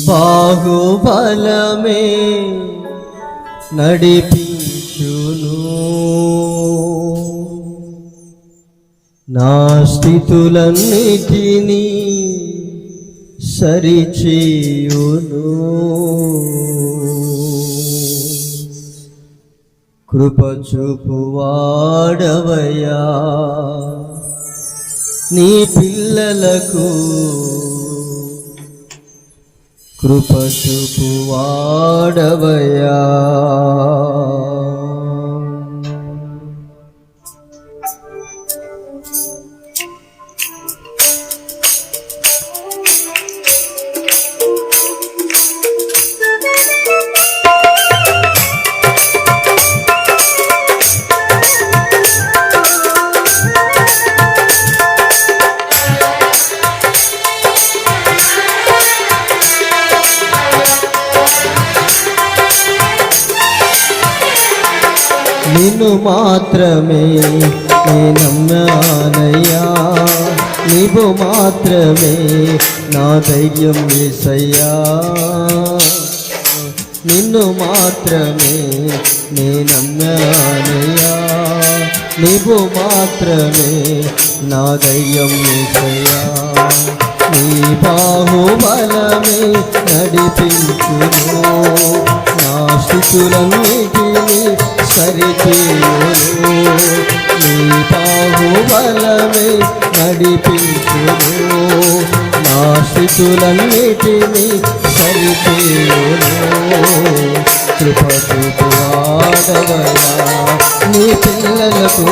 బాహుబలమే నడిపించును, నా స్థితులన్నిటినీ సరిచేయును. కృప చూపువాడవయ్యా నీ పిల్లలకు, కృప చూపువాడవయ్యా. నిన్ను మాత్రమే నే నమ్మానయ్యా, నీవు మాత్రమే నా ధైర్యం యేసయ్యా. నిన్ను మాత్రమే నే నమ్మానయ్యా, నీవు మాత్రమే నా ధైర్యం యేసయ్యా. నీ బాహుబలమే నడిపించును, నా స్థితులన్నిటినీ సరిచేయును. నీ బాహుబలమే నడిపించును, నా స్థితులన్నిటినీ సరిచేయును. కృప చూపువాడవయ్యా నీ పిల్లలకు,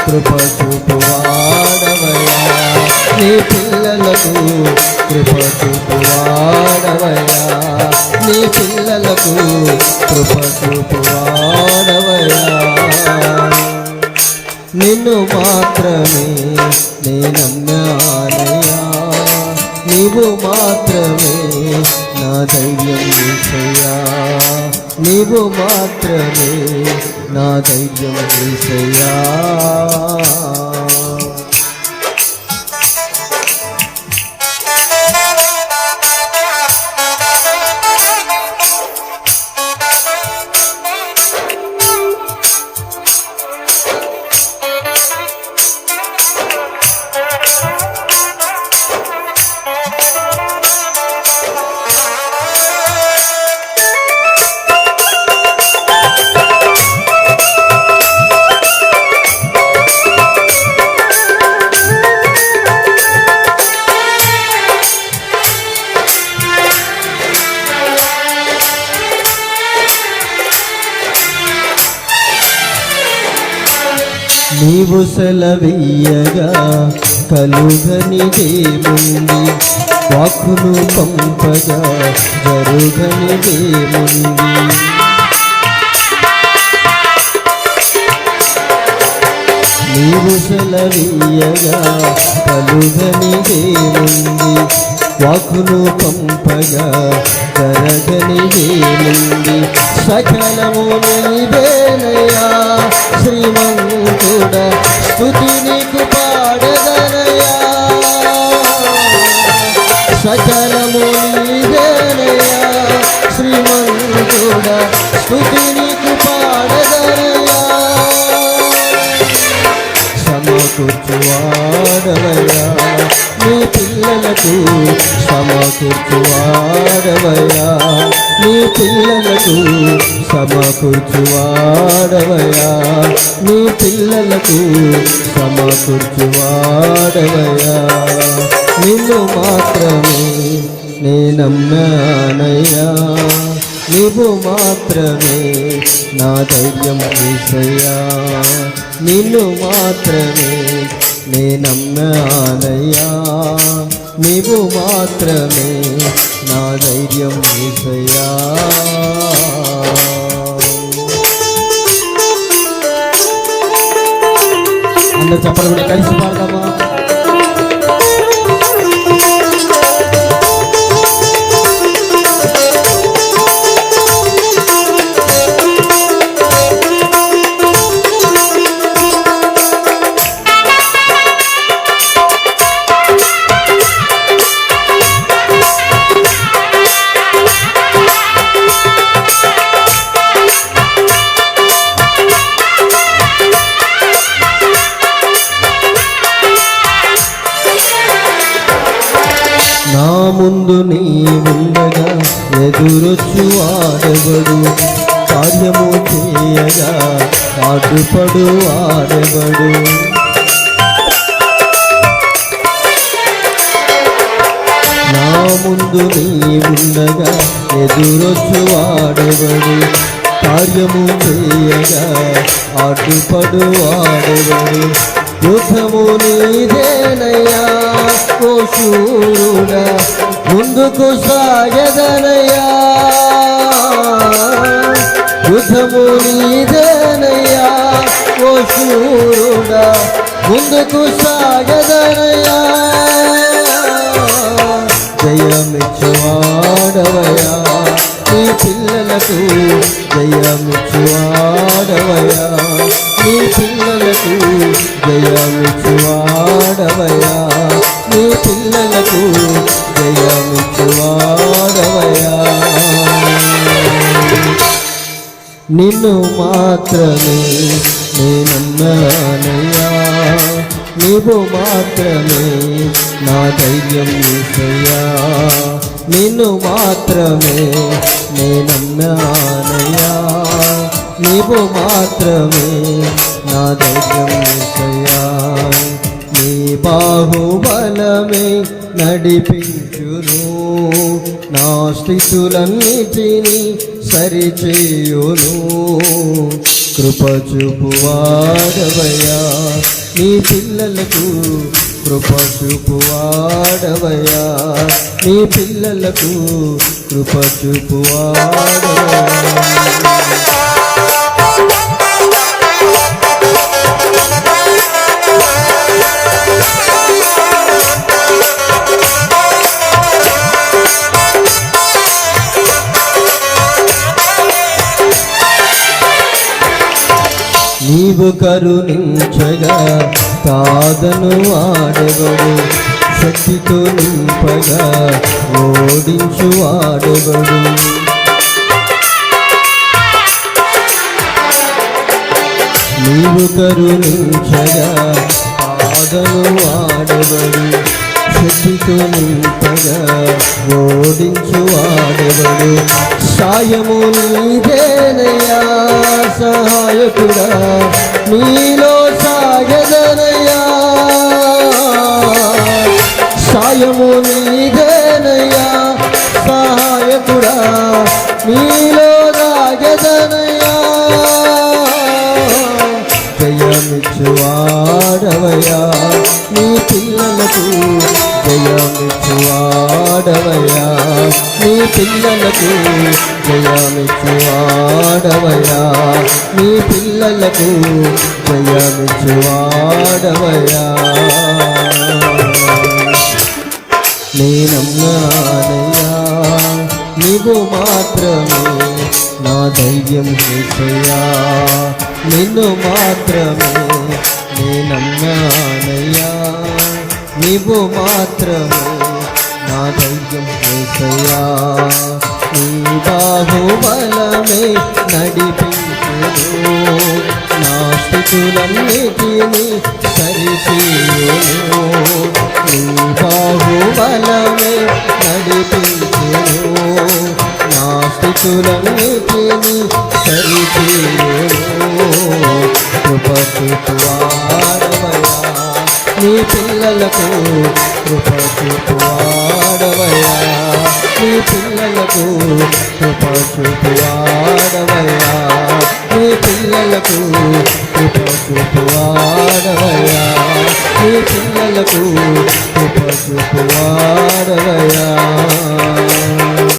కృప చూపువాడవయ్యా నీ పిల్లలకు, కృప చూపువాడవయ్యా నీ పిల్లలకు, కృప చూపువాడవయ్యా. నిన్ను మాత్రమే నే నమ్మానయ్యా, నీవు మాత్రమే నా ధైర్యం యేసయ్యా. నీవు మాత్రమే నా ధైర్యం యేసయ్యా. నీవు సెలవీయగా కలుగనిదేముంది, వాక్కును పంపగా జరుగనిదేముంది. నీవు సెలవీయగా కలుగనిదేముంది, వాక్కును పంపగా జరగనిదేముంది. సకలము నీవేనయ్యా శ్రీమంతుడా, స్తుతి నీకు పాడదనయ్యా. సకలము నీవేనయ్యా శ్రీమంతుడా, స్తుతి నీకు పాడదనయ్యా. సమకూర్చువాడవయ్యా నీ పిల్లలకు, సమకూర్చువాడవయ్యా నీ పిల్లలకు, సమకూర్చువాడవయ్యా నీ పిల్లలకు, సమకూర్చువాడవయ్యా. నిన్ను మాత్రమే నే నమ్మానయ్యా, నీవు మాత్రమే నా ధైర్యం యేసయ్యా. నిన్ను మాత్రమే నే నమ్మానయ్యా, నీవు మాత్రమే నా ధైర్యం యేసయ్యా. అందరూ చెప్పలు కూడా కలిసి పాడదామా? ముందు నీ ఉండగా ఎదురొచ్చు వాడెవడు, కార్యము చేయగా అడ్డుపడు వాడెవడు. నా ముందు నీ ఉండగా ఎదురొచ్చు వాడెవడు, కార్యము చేయగా అడ్డుపడు వాడెవడు. యుద్ధము నీదేనయ్యా ఓ శూరుడా, ముందుకు సాగదనయ్యా. యుద్ధము నీదేనయ్యా ఓ శూరుడా, ముందుకు సాగదనయ్యా. జయమిచ్చువాడవయ్యా నీ పిల్లలకు, జయమిచ్చువాడవయ్యా నీ పిల్లలకు, జయమిచ్చువాడవయ్యా నీ పిల్లలకు, జయమిచ్చువాడవయ్యా. నిన్ను మాత్రమే నేనన్నానయ్యా, నీవు మాత్రమే నా ధైర్యం యేసయ్యా. నిన్ను మాత్రమే నేనన్నానయ్యా, నీవు మాత్రమే నా ధైర్యం యేసయ్యా. నీ బాహుబలమే నడిపించును, నా స్థితులన్నిటినీ సరిచేయును. కృప చూపువాడవయ్యా నీ పిల్లలకు, కృప చూపువాడవయ్యా నీ పిల్లలకు, కృప చూపువాడవయ్యా. నీవు కరుణించగా కాదను వాడెవడు, శక్తితో నింపగా ఓడించు వాడెవడు. నీవు కరుణించగా కాదను వాడెవడు, శక్తితో నింపగా ఓడించు వాడెవడు. సాయము నీదేనయ్యా సహాయకుడా, నీలో సాగదనయ్యా. సాయము నీదేనయ్యా సహాయకుడా, నీలో సాగదనయ్యా. జయమిచ్చువాడవయ్యా నీ పిల్లలకు, జయమిచ్చువాడవయ్యా నీ పిల్లలకు, జయమిచ్చువాడవయ్యా నీ పిల్లలకు, జయమిచ్చువాడవయ్యా. నేనన్నానయ్యా నీవు మాత్రమే నా ధైర్యం యేసయ్యా. నిన్ను మాత్రమే నేనన్నానయ్యా, నీవు మాత్రమే నా ధైర్యం యేసయ్యా. నీ బాహుబలమే నడిపించును, నా స్థితులన్నిటినీ సరిచేయును. నీ బాహుబలమే నడిపించును, నా స్థితులన్నిటినీ సరిచేయును. కృప చూపువాడవయ్యా నీ పిల్లలకు, కృప చూపువాడవయ్యా నీ పిల్లలకు, కృప చూపువాడవయ్యా నీ పిల్లలకు, కృప చూపువాడవయ్యా నీ పిల్లలకు, కృప చూపువాడవయ్యా.